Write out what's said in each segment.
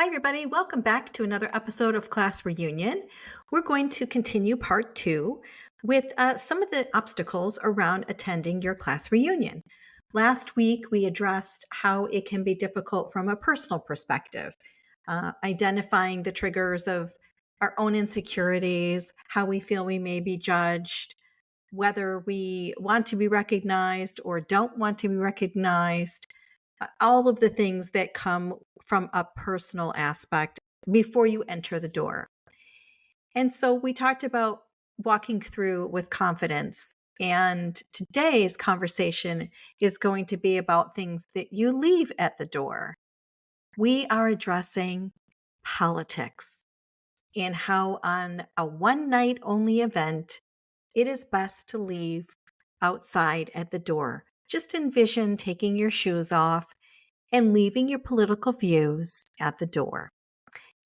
Hi, everybody. Welcome back to another episode of Class Reunion. We're going to continue part two with some of the obstacles around attending your class reunion. Last week, we addressed how it can be difficult from a personal perspective, identifying the triggers of our own insecurities, how we feel we may be judged, whether we want to be recognized or don't want to be recognized, all of the things that come from a personal aspect before you enter the door. And so we talked about walking through with confidence. And today's conversation is going to be about things that you leave at the door. We are addressing politics and how, on a one night only event, it is best to leave outside at the door. Just envision taking your shoes off and leaving your political views at the door.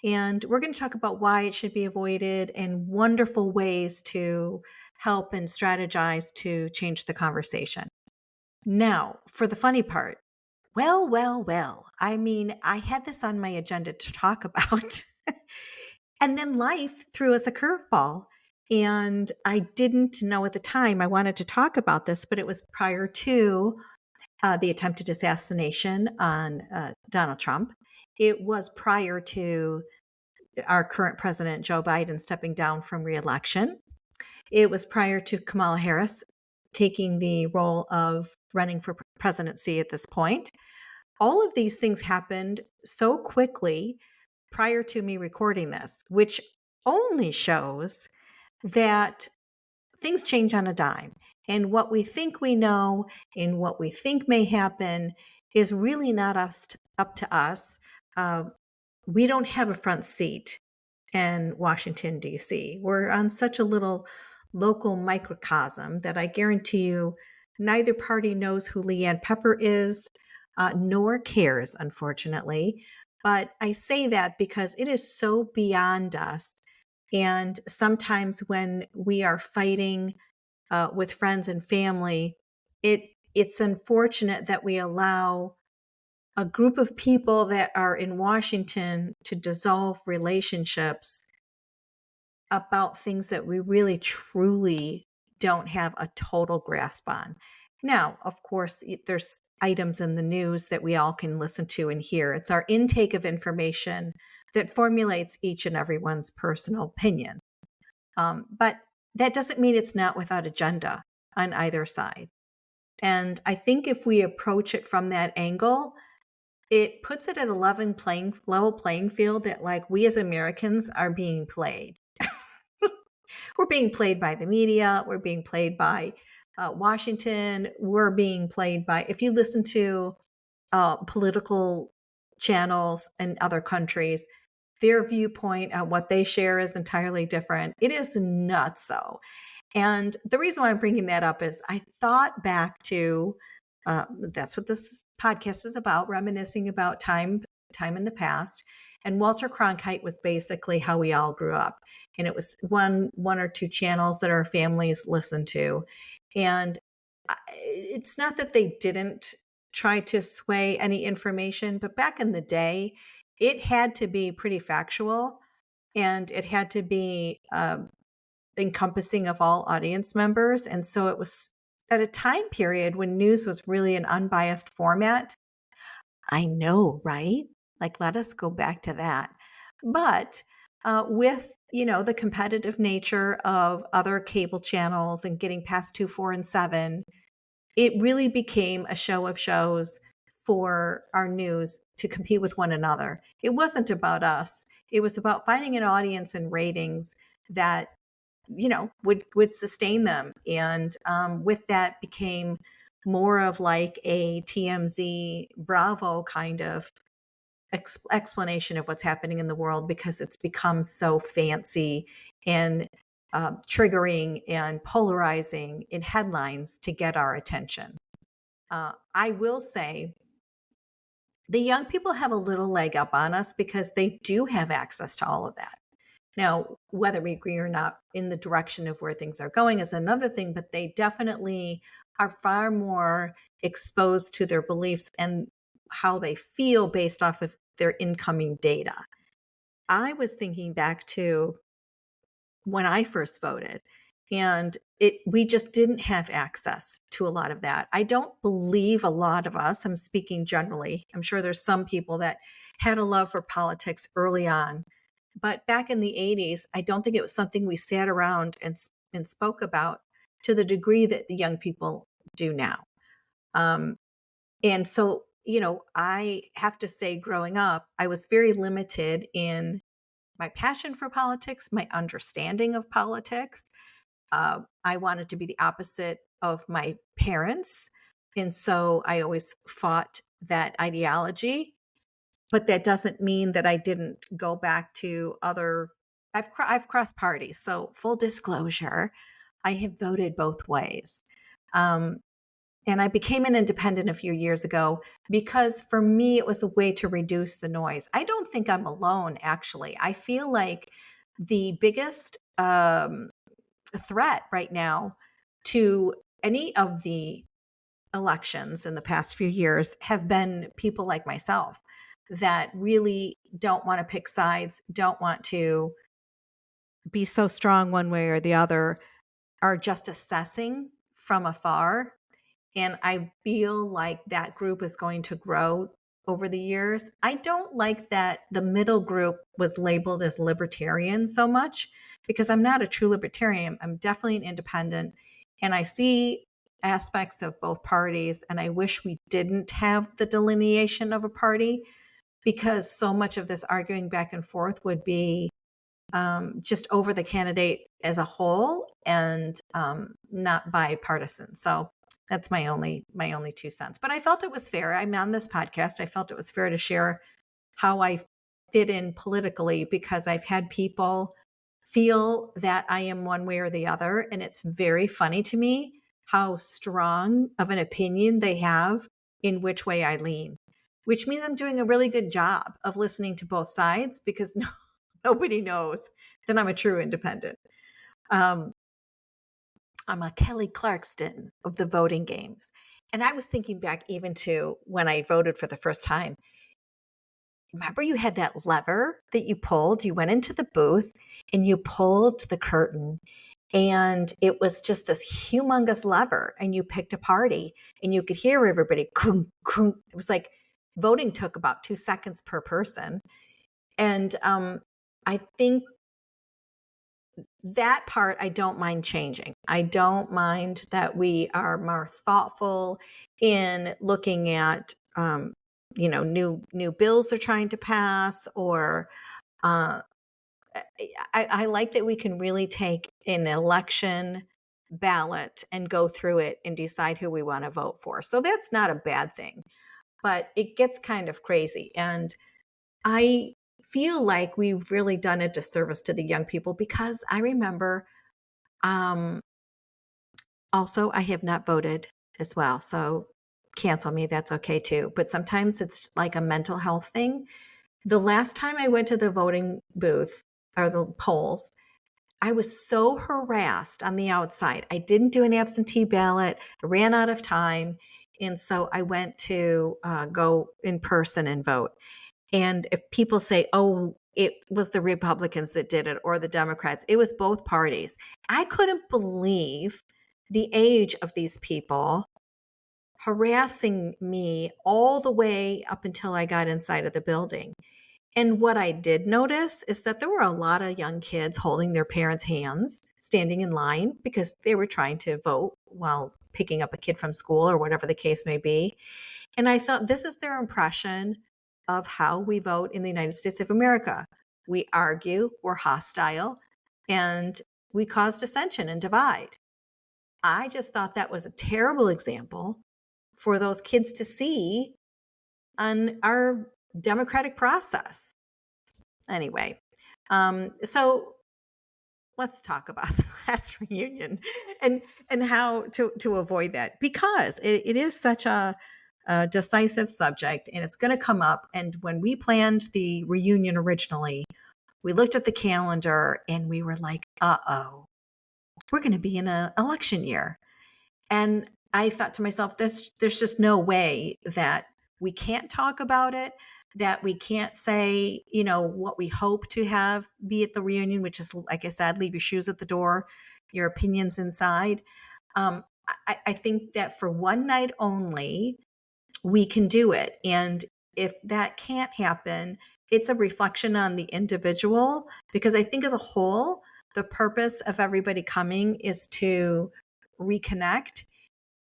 And we're going to talk about why it should be avoided and wonderful ways to help and strategize to change the conversation. Now, for the funny part, well. I mean, I had this on my agenda to talk about. And then life threw us a curveball. And I didn't know at the time I wanted to talk about this, but it was prior to the attempted assassination on Donald Trump. It was prior to our current president, Joe Biden, stepping down from reelection. It was prior to Kamala Harris taking the role of running for presidency at this point. All of these things happened so quickly prior to me recording this, which only shows that things change on a dime. And what we think we know and what we think may happen is really not up to us. We don't have a front seat in Washington, D.C. We're on such a little local microcosm that I guarantee you neither party knows who Leanne Pepper is, nor cares, unfortunately. But I say that because it is so beyond us. And sometimes when we are fighting with friends and family, it's unfortunate that we allow a group of people that are in Washington to dissolve relationships about things that we really truly don't have a total grasp on. Now, of course, there's items in the news that we all can listen to and hear. It's our intake of information that formulates each and everyone's personal opinion. But that doesn't mean it's not without agenda on either side. And I think if we approach it from that angle, it puts it at a level playing field that, like, we as Americans are being played. We're being played by the media. We're being played by Washington. We're being played by, if you listen to political channels in other countries, their viewpoint on what they share is entirely different. It is nutso. And the reason why I'm bringing that up is I thought back to, that's what this podcast is about, reminiscing about time in the past. And Walter Cronkite was basically how we all grew up. And it was one or two channels that our families listened to. And it's not that they didn't try to sway any information, but back in the day, it had to be pretty factual and it had to be encompassing of all audience members. And so it was at a time period when news was really an unbiased format. I know, right? Like, let us go back to that. But with, the competitive nature of other cable channels and getting past 2, 4, and 7, it really became a show of shows for our news to compete with one another. It wasn't about us. It was about finding an audience and ratings that, would sustain them. And with that became more of like a TMZ Bravo kind of explanation of what's happening in the world, because it's become so fancy and triggering and polarizing in headlines to get our attention. I will say the young people have a little leg up on us because they do have access to all of that. Now, whether we agree or not in the direction of where things are going is another thing, but they definitely are far more exposed to their beliefs and how they feel based off of their incoming data. I was thinking back to when I first voted, and we just didn't have access to a lot of that. I don't believe a lot of us, I'm speaking generally, I'm sure there's some people that had a love for politics early on, but back in the 80s, I don't think it was something we sat around and spoke about to the degree that the young people do now. Um, and so, I have to say, growing up, I was very limited in my passion for politics, my understanding of politics. I wanted to be the opposite of my parents. And so I always fought that ideology. But that doesn't mean that I didn't go back to other. I've crossed parties. So full disclosure, I have voted both ways. Um, and I became an independent a few years ago because for me, it was a way to reduce the noise. I don't think I'm alone, actually. I feel like the biggest threat right now to any of the elections in the past few years have been people like myself that really don't want to pick sides, don't want to be so strong one way or the other, are just assessing from afar. And I feel like that group is going to grow over the years. I don't like that the middle group was labeled as libertarian so much because I'm not a true libertarian. I'm definitely an independent. And I see aspects of both parties. And I wish we didn't have the delineation of a party because so much of this arguing back and forth would be just over the candidate as a whole and not bipartisan. So that's my only 2 cents. But I felt it was fair. I'm on this podcast. I felt it was fair to share how I fit in politically because I've had people feel that I am one way or the other. And it's very funny to me how strong of an opinion they have in which way I lean, which means I'm doing a really good job of listening to both sides because nobody knows that I'm a true independent. Um, I'm a Kelly Clarkson of the voting games. And I was thinking back even to when I voted for the first time. Remember, you had that lever that you pulled? You went into the booth and you pulled the curtain, and it was just this humongous lever. And you picked a party, and you could hear everybody. Kunk, kunk. It was like voting took about 2 seconds per person. And I think that part I don't mind changing. I don't mind that we are more thoughtful in looking at new bills they're trying to pass, or uh, I like that we can really take an election ballot and go through it and decide who we want to vote for. So that's not a bad thing, but it gets kind of crazy. And I feel like we've really done a disservice to the young people because I remember um, also I have not voted as well. So cancel me. That's okay too. But sometimes it's like a mental health thing. The last time I went to the voting booth or the polls, I was so harassed on the outside. I didn't do an absentee ballot. I ran out of time. And so I went to go in person and vote. And if people say, oh, it was the Republicans that did it or the Democrats, it was both parties. I couldn't believe the age of these people harassing me all the way up until I got inside of the building. And what I did notice is that there were a lot of young kids holding their parents' hands, standing in line because they were trying to vote while picking up a kid from school or whatever the case may be. And I thought this is their impression of how we vote in the United States of America. We argue, we're hostile, and we cause dissension and divide. I just thought that was a terrible example for those kids to see on our democratic process. Anyway, so let's talk about the class reunion and how to avoid that because it is such a decisive subject and it's going to come up. And when we planned the reunion originally, we looked at the calendar and we were like, uh-oh, we're going to be in an election year. And I thought to myself, there's just no way that we can't talk about it, that we can't say, what we hope to have be at the reunion, which is, like I said, leave your shoes at the door, your opinions inside. I think that for one night only, we can do it. And if that can't happen, it's a reflection on the individual, because I think as a whole, the purpose of everybody coming is to reconnect,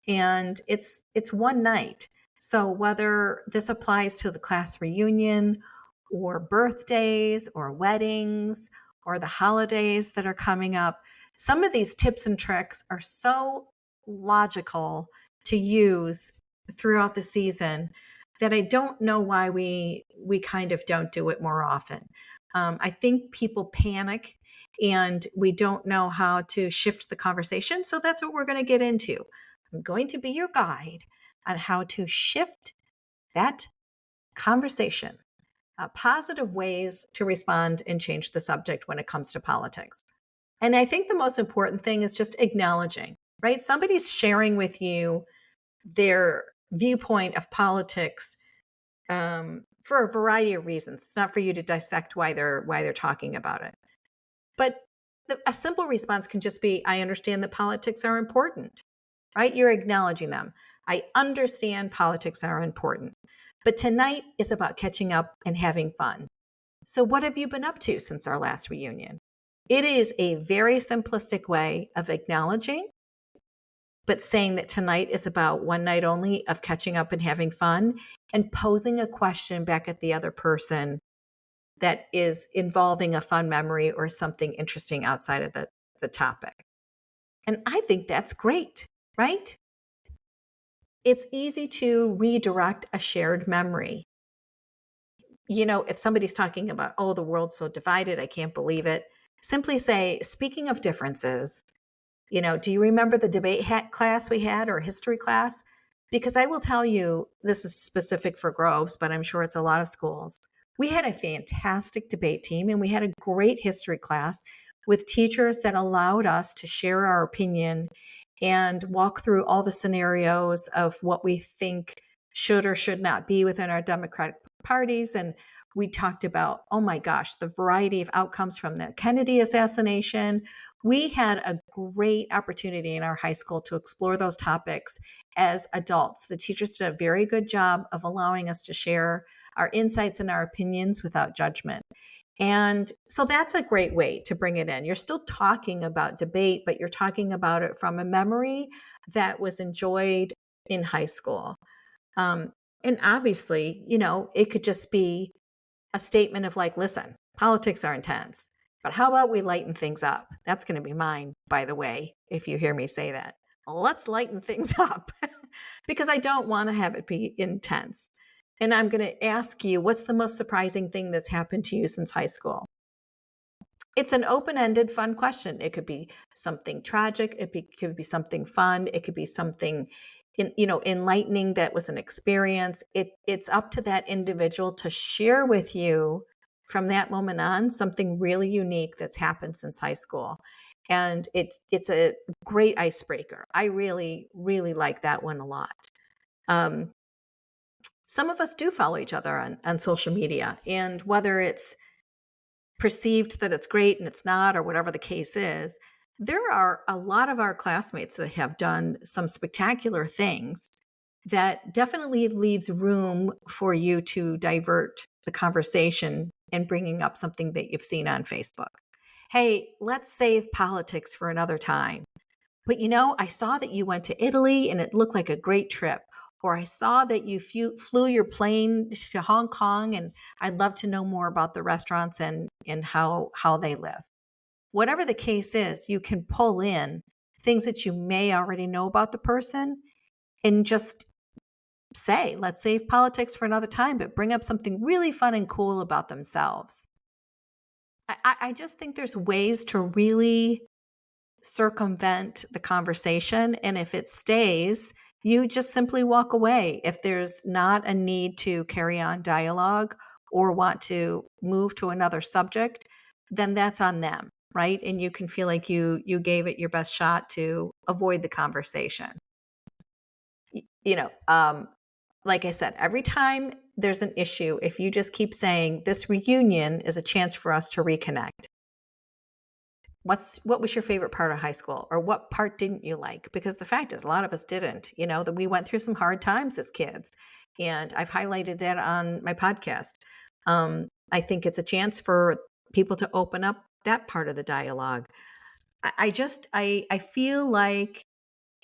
and it's one night. So whether this applies to the class reunion or birthdays or weddings or the holidays that are coming up, some of these tips and tricks are so logical to use throughout the season that I don't know why we kind of don't do it more often. I think people panic and we don't know how to shift the conversation. So that's what we're going to get into. I'm going to be your guide on how to shift that conversation, positive ways to respond and change the subject when it comes to politics. And I think the most important thing is just acknowledging, right? Somebody's sharing with you their viewpoint of politics for a variety of reasons. It's not for you to dissect why they're talking about it. But a simple response can just be, I understand that politics are important, right? You're acknowledging them. I understand politics are important. But tonight is about catching up and having fun. So what have you been up to since our last reunion? It is a very simplistic way of acknowledging, but saying that tonight is about one night only of catching up and having fun, and posing a question back at the other person that is involving a fun memory or something interesting outside of the topic. And I think that's great, right? It's easy to redirect a shared memory. If somebody's talking about, oh, the world's so divided, I can't believe it, simply say, speaking of differences, do you remember the debate class we had, or history class? Because I will tell you, this is specific for Groves, but I'm sure it's a lot of schools. We had a fantastic debate team, and we had a great history class with teachers that allowed us to share our opinion and walk through all the scenarios of what we think should or should not be within our Democratic parties. And we talked about, oh my gosh, the variety of outcomes from the Kennedy assassination. We had a great opportunity in our high school to explore those topics as adults. The teachers did a very good job of allowing us to share our insights and our opinions without judgment. And so that's a great way to bring it in. You're still talking about debate, but you're talking about it from a memory that was enjoyed in high school. And obviously, it could just be a statement of like, listen, politics are intense, but how about we lighten things up? That's going to be mine, by the way, if you hear me say that. Let's lighten things up because I don't want to have it be intense. And I'm going to ask you, what's the most surprising thing that's happened to you since high school? It's an open-ended, fun question. It could be something tragic. Could be something fun. It could be something enlightening that was an experience. It's up to that individual to share with you from that moment on something really unique that's happened since high school. And it's a great icebreaker. I really, really like that one a lot. Some of us do follow each other on social media, and whether it's perceived that it's great and it's not, or whatever the case is, there are a lot of our classmates that have done some spectacular things that definitely leaves room for you to divert the conversation and bringing up something that you've seen on Facebook. Hey, let's save politics for another time. But I saw that you went to Italy and it looked like a great trip. Or I saw that you flew your plane to Hong Kong, and I'd love to know more about the restaurants and how they live. Whatever the case is, you can pull in things that you may already know about the person and just say, let's save politics for another time, but bring up something really fun and cool about themselves. I just think there's ways to really circumvent the conversation. And if it stays, you just simply walk away. If there's not a need to carry on dialogue or want to move to another subject, then that's on them, right? And you can feel like you gave it your best shot to avoid the conversation. Like I said, every time there's an issue if you just keep saying this reunion is a chance for us to reconnect. What was your favorite part of high school, or what part didn't you like? Because the fact is, a lot of us didn't. That we went through some hard times as kids, and I've highlighted that on my podcast. I think it's a chance for people to open up that part of the dialogue. I feel like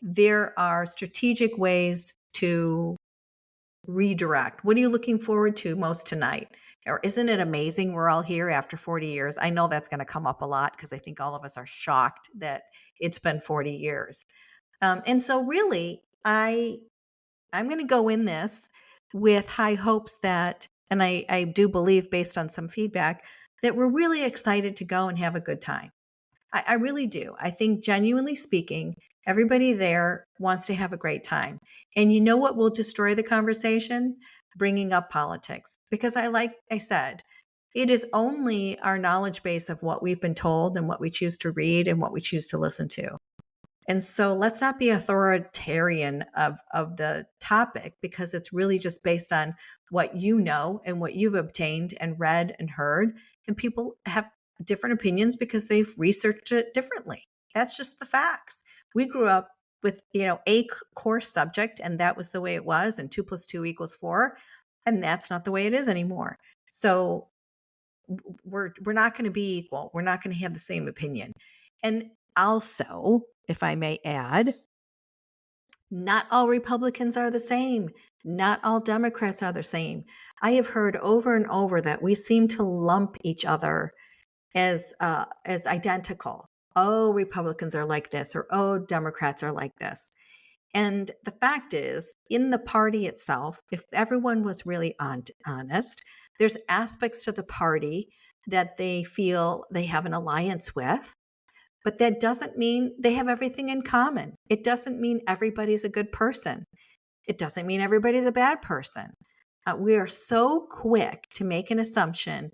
there are strategic ways to redirect. What are you looking forward to most tonight? Or isn't it amazing we're all here after 40 years? I know that's going to come up a lot because I think all of us are shocked that it's been 40 years. And so really, I'm going to go in this with high hopes that, and I do believe based on some feedback, that we're really excited to go and have a good time. I really do. I think, genuinely speaking, everybody there wants to have a great time. And you know what will destroy the conversation? Bringing up politics. Because like I said, it is only our knowledge base of what we've been told and what we choose to read and what we choose to listen to. And so let's not be authoritarian of the topic, because it's really just based on what you know and what you've obtained and read and heard. And people have different opinions because they've researched it differently. That's just the facts. We grew up with, a core subject, and that was the way it was, and 2 + 2 = 4. And that's not the way it is anymore. So we're not going to be equal. We're not going to have the same opinion. And also, if I may add, not all Republicans are the same. Not all Democrats are the same. I have heard over and over that we seem to lump each other as identical. Oh, Republicans are like this, or oh, Democrats are like this. And the fact is, in the party itself, if everyone was really honest, there's aspects to the party that they feel they have an alliance with, but that doesn't mean they have everything in common. It doesn't mean everybody's a good person. It doesn't mean everybody's a bad person. We are so quick to make an assumption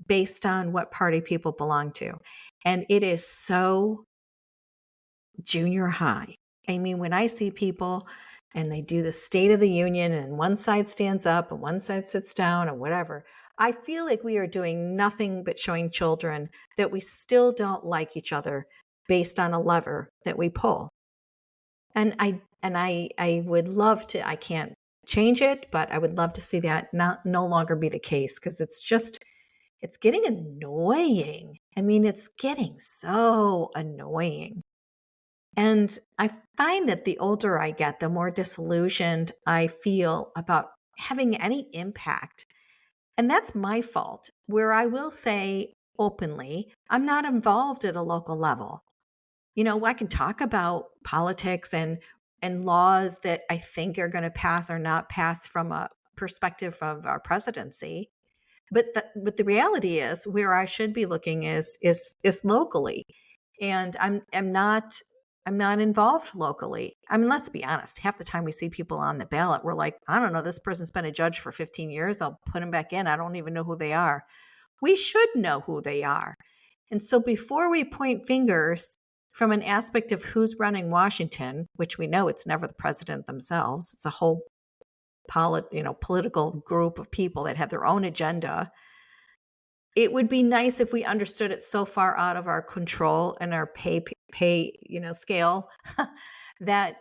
based on what party people belong to. And it is so junior high. I mean, when I see people and they do the State of the Union and one side stands up and one side sits down or whatever, I feel like we are doing nothing but showing children that we still don't like each other based on a lever that we pull. And I would love to, I can't change it, but I would love to see that no longer be the case, because it's getting annoying. I mean, it's getting so annoying. And I find that the older I get, the more disillusioned I feel about having any impact. And that's my fault, where I will say openly, I'm not involved at a local level. I can talk about politics and laws that I think are going to pass or not pass from a perspective of our presidency. But the reality is, where I should be looking is locally. And I'm not involved locally. I mean, let's be honest. Half the time we see people on the ballot, we're like, I don't know, this person's been a judge for 15 years. I'll put him back in. I don't even know who they are. We should know who they are. And so before we point fingers from an aspect of who's running Washington, which we know it's never the president themselves, it's a whole political group of people that have their own agenda. It would be nice if we understood it so far out of our control and our pay scale that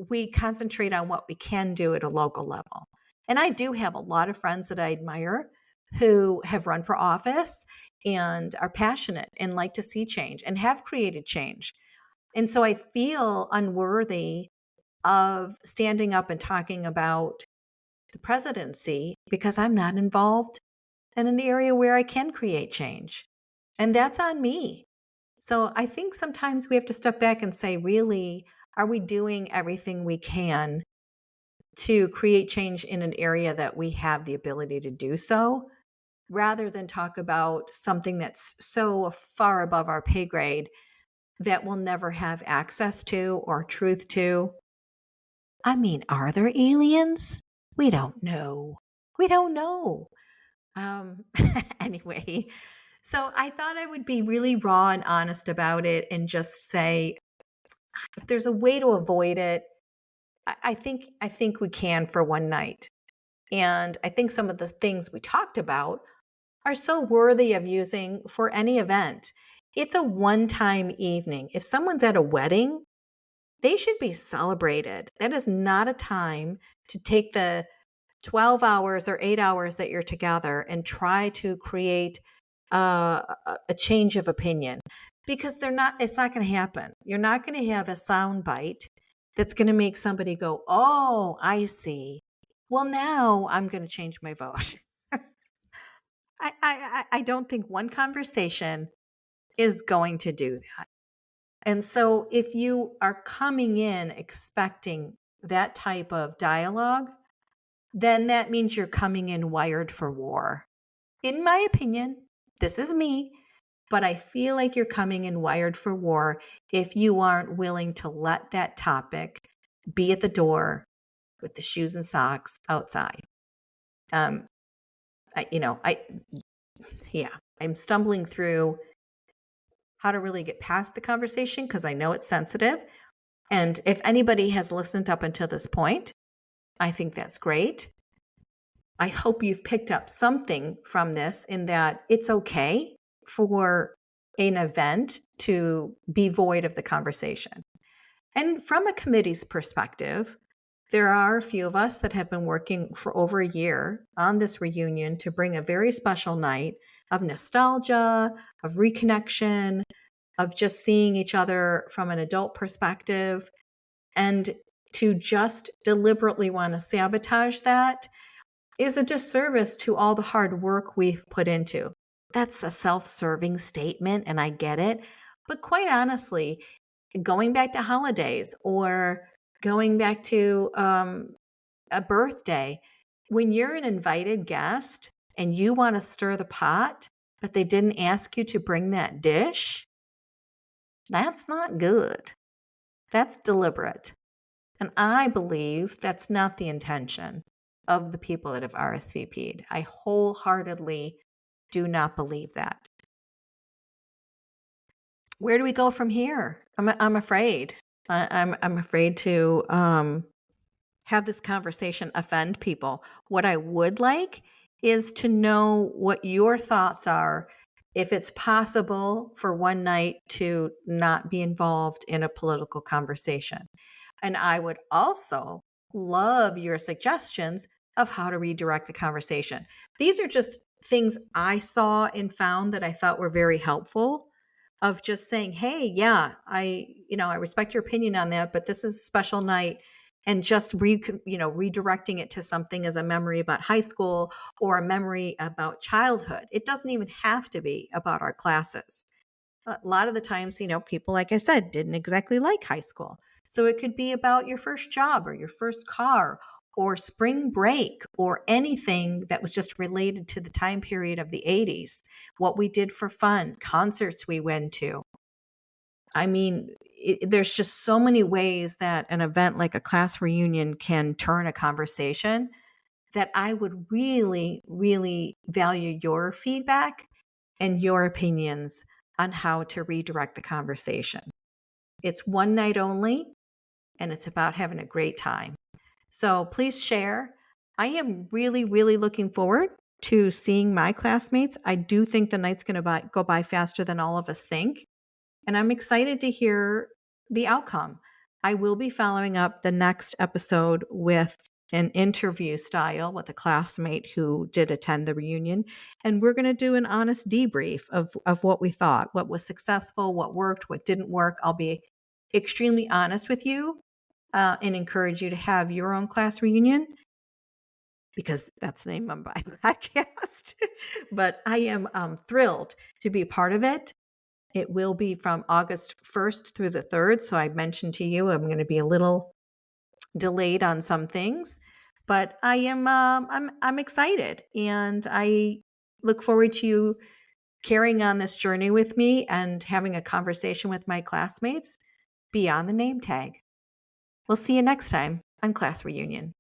we concentrate on what we can do at a local level. And I do have a lot of friends that I admire who have run for office and are passionate and like to see change and have created change. And so I feel unworthy of standing up and talking about the presidency because I'm not involved in an area where I can create change. And that's on me. So I think sometimes we have to step back and say, really, are we doing everything we can to create change in an area that we have the ability to do so, rather than talk about something that's so far above our pay grade that we'll never have access to or truth to? I mean, are there aliens? We don't know. We don't know. Anyway, so I thought I would be really raw and honest about it and just say, if there's a way to avoid it, I think we can for one night. And I think some of the things we talked about are so worthy of using for any event. It's a one-time evening. If someone's at a wedding, they should be celebrated. That is not a time to take the 12 hours or 8 hours that you're together and try to create a change of opinion, because it's not going to happen. You're not going to have a sound bite that's going to make somebody go, oh, I see. Well, now I'm going to change my vote. I don't think one conversation is going to do that. And so if you are coming in expecting that type of dialogue, then that means you're coming in wired for war. In my opinion, this is me, but I feel like you're coming in wired for war if you aren't willing to let that topic be at the door with the shoes and socks outside. I'm stumbling through how to really get past the conversation because I know it's sensitive. And if anybody has listened up until this point, I think that's great. I hope you've picked up something from this, in that it's okay for an event to be void of the conversation. And from a committee's perspective, there are a few of us that have been working for over a year on this reunion to bring a very special night of nostalgia, of reconnection, of just seeing each other from an adult perspective. And to just deliberately want to sabotage that is a disservice to all the hard work we've put into. That's a self-serving statement, and I get it. But quite honestly, going back to holidays or going back to a birthday, when you're an invited guest and you want to stir the pot, but they didn't ask you to bring that dish, that's not good. That's deliberate. And I believe that's not the intention of the people that have RSVP'd. I wholeheartedly do not believe that. Where do we go from here? I'm afraid. I'm afraid to have this conversation offend people. What I would like is to know what your thoughts are, if it's possible for one night to not be involved in a political conversation. And I would also love your suggestions of how to redirect the conversation. These are just things I saw and found that I thought were very helpful, of just saying, hey, yeah, I respect your opinion on that, but this is a special night, and just redirecting it to something as a memory about high school or a memory about childhood. It doesn't even have to be about our classes. A lot of the times, people, like I said, didn't exactly like high school. So it could be about your first job or your first car or spring break or anything that was just related to the time period of the 80s, what we did for fun, concerts we went to. I mean, there's just so many ways that an event like a class reunion can turn a conversation, that I would really, really value your feedback and your opinions on how to redirect the conversation. It's one night only, and it's about having a great time. So please share. I am really, really looking forward to seeing my classmates. I do think the night's going to go by faster than all of us think. And I'm excited to hear the outcome. I will be following up the next episode with an interview style with a classmate who did attend the reunion. And we're going to do an honest debrief of what we thought, what was successful, what worked, what didn't work. I'll be extremely honest with you and encourage you to have your own class reunion, because that's the name of my podcast. But I am thrilled to be part of it. It will be from August 1st through the 3rd. So I mentioned to you, I'm going to be a little delayed on some things, but I am, I'm excited, and I look forward to you carrying on this journey with me and having a conversation with my classmates beyond the name tag. We'll see you next time on Class Reunion.